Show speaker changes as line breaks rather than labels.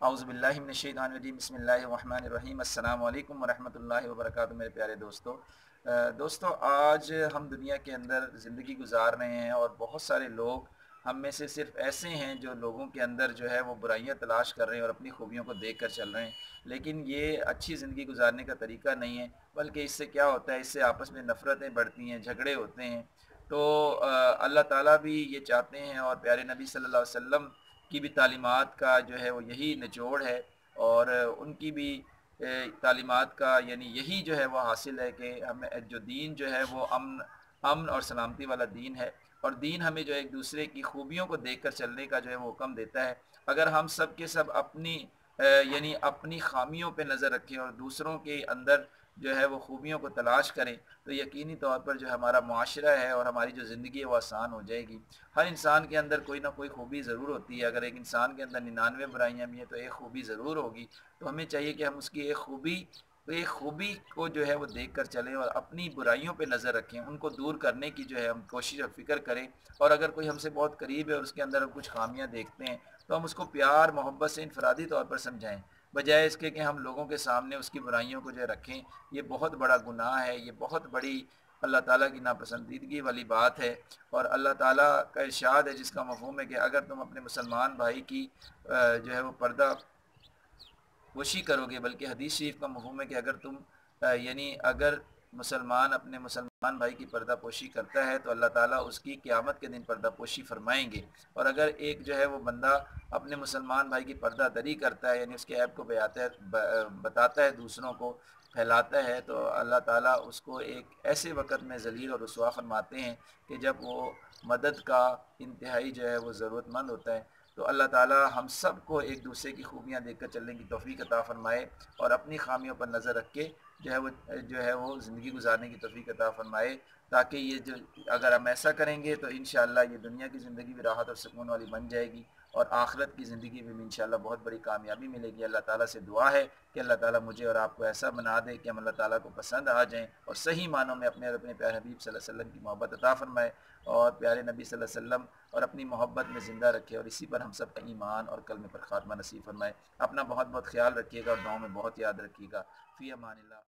औज़ुबिल्लाहि मिनश्शैतानिर्रजीम बिस्मिल्लाहिर्रहमानिर्रहीम अस्सलामु अलैकुम वरहमतुल्लाहि वबरकातुहू। मेरे प्यारे दोस्तों, आज हम दुनिया के अंदर ज़िंदगी गुजार रहे हैं और बहुत सारे लोग हम में से सिर्फ ऐसे हैं जो लोगों के अंदर जो है वो बुराइयां तलाश कर रहे हैं और अपनी खूबियों को देख कर चल रहे हैं। लेकिन ये अच्छी ज़िंदगी गुजारने का तरीका नहीं है, बल्कि इससे क्या होता है, इससे आपस में नफ़रतें बढ़ती हैं, झगड़े होते हैं। तो अल्लाह ताला भी ये चाहते हैं और प्यारे नबी सल्लल्लाहु अलैहि वसल्लम की भी तालीमात का जो है वो यही निचोड़ है। और उनकी भी तालीमात का यानी यही जो है वो हासिल है कि हमें जो दीन जो है वो अमन अमन और सलामती वाला दीन है। और दीन हमें जो है एक दूसरे की खूबियों को देखकर चलने का जो है वो हुक्म देता है। अगर हम सब के सब अपनी यानी अपनी खामियों पे नज़र रखें और दूसरों के अंदर जो है वो खूबियों को तलाश करें, तो यकीनी तौर पर जो हमारा मुआशरा है और हमारी जो ज़िंदगी है वो आसान हो जाएगी। हर इंसान के अंदर कोई ना कोई खूबी ज़रूर होती है। अगर एक इंसान के अंदर 99 बुराइयां भी हैं तो एक खूबी ज़रूर होगी। तो हमें चाहिए कि हम उसकी एक खूबी को जो है वो देख कर चलें और अपनी बुराइयों पे नज़र रखें, उनको दूर करने की जो है हम कोशिश और फ़िक्र करें। और अगर कोई हमसे बहुत करीब है और उसके अंदर हम कुछ खामियां देखते हैं, तो हम उसको प्यार मोहब्बत से इनफरादी तौर पर समझाएं, बजाय इसके कि हम लोगों के सामने उसकी बुराइयों को जो है रखें। ये बहुत बड़ा गुनाह है, ये बहुत बड़ी अल्लाह ताला की नापसंदीदगी वाली बात है। और अल्लाह ताला का इरशाद है जिसका मफ़हूम है कि अगर तुम अपने मुसलमान भाई की जो है वो पर्दा पोशी करोगे, बल्कि हदीस शरीफ का मफ़हूम है कि अगर तुम यानी अगर मुसलमान अपने मुसलमान भाई की पर्दा पोशी करता है तो अल्लाह ताला उसकी क़यामत के दिन पर्दा पोशी फरमाएंगे। और अगर एक जो है वो बंदा अपने मुसलमान भाई की पर्दा दरी करता है, यानी उसके ऐब को बताता है, दूसरों को फैलाता है, तो अल्लाह ताला उसको एक ऐसे वक़्त में ज़लील और रुसवा फरमाते हैं कि जब वो मदद का इंतहाई जो है वो ज़रूरतमंद होता है। तो अल्लाह ताला हम सब को एक दूसरे की खूबियाँ देखकर चलने की तौफ़ीक अता फ़रमाए और अपनी ख़ामियों पर नज़र रख के जो है वो ज़िंदगी गुजारने की तौफ़ीक अता फ़रमाए। ताकि ये जो अगर हम ऐसा करेंगे तो इंशाअल्लाह ये दुनिया की ज़िंदगी भी राहत और सुकून वाली बन जाएगी और आखिरत की ज़िंदगी में भी इंशाअल्लाह बहुत बड़ी कामयाबी मिलेगी। अल्लाह ताला से दुआ है कि अल्लाह ताला मुझे और आपको ऐसा बना दे कि हम अल्लाह ताला को पसंद आ जाएँ और सही मानों में अपने और अपने प्यारे हबीब सल्लल्लाहु अलैहि वसल्लम की मोहब्बत अता फ़रमाए और प्यारे नबी सल्लल्लाहु अलैहि वसल्लम और अपनी मोहब्बत में ज़िंदा रखे और इसी पर हम सब का ईमान और कलमे पर ख़ात्मा नसीब फरमाए। अपना बहुत बहुत ख्याल रखिएगा और दुआओं में बहुत याद रखिएगा। फ़ी अमानिल्लाह।